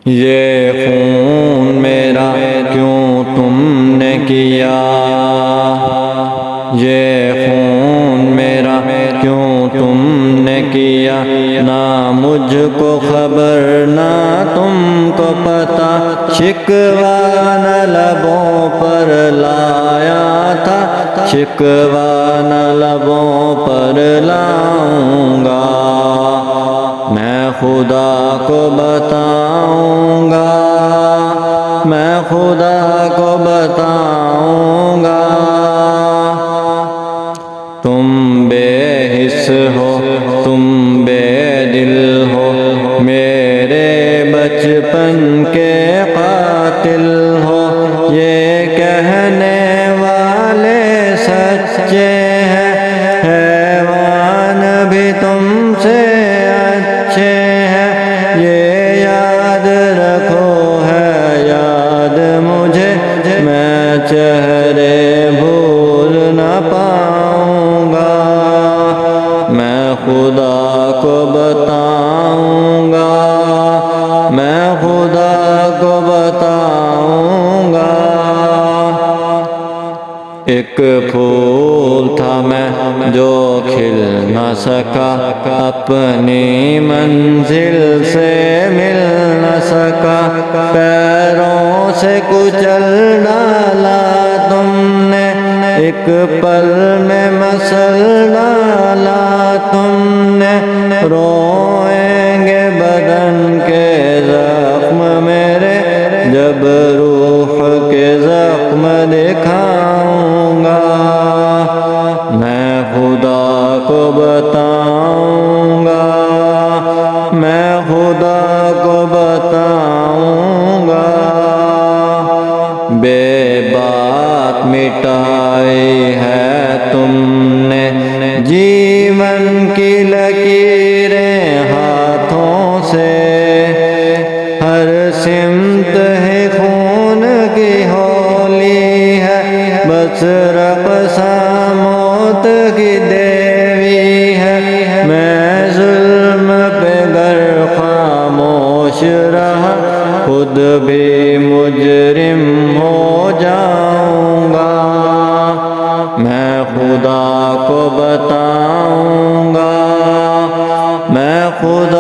یہ خون میرا کیوں تم نے کیا، یہ خون میرا کیوں تم نے کیا، نہ مجھ کو خبر نہ تم کو پتہ، شکوہ نہ لبوں پر لایا تھا، شکوہ نہ لبوں پر لاؤں گا، میں خدا کو بتاؤں گا، میں خدا کو بتاؤں گا۔ تم بے حس ہو، تم بے دل ہو، میرے بچپن کے قاتل ہو، یہ کہنے والے سچے ہیں، حیوان بھی تم سے اچھے ہیں، یہ یاد رکھو ہے یاد مجھے، میں چہرے بھول نہ پاؤں گا، میں خدا کو بتاؤں گا، میں خدا کو بتاؤں گا۔ ایک پھول تھا میں جو کھل نہ سکا، اپنی منزل سے مل نہ سکا، پیروں سے کچل ڈالا تم نے، ایک پل میں مسل ڈالا تم نے، روئیں گے بدن کے زخم میرے، جب روح کے زخم دکھاؤں گا، میں خدا کو بتاؤں گا، میں خدا کو بتاؤں گا۔ بے بات مٹائی ہے تم نے، جیون کی لکیریں ہاتھوں سے، ہر سمت ہے خون کی ہولی ہے، بس رقصاں موت کی دیوی ہے، میں ظلم پہ گر خاموش رہا، خود بھی مجرم ہو جاؤں گا، میں خدا کو بتاؤں گا، میں خدا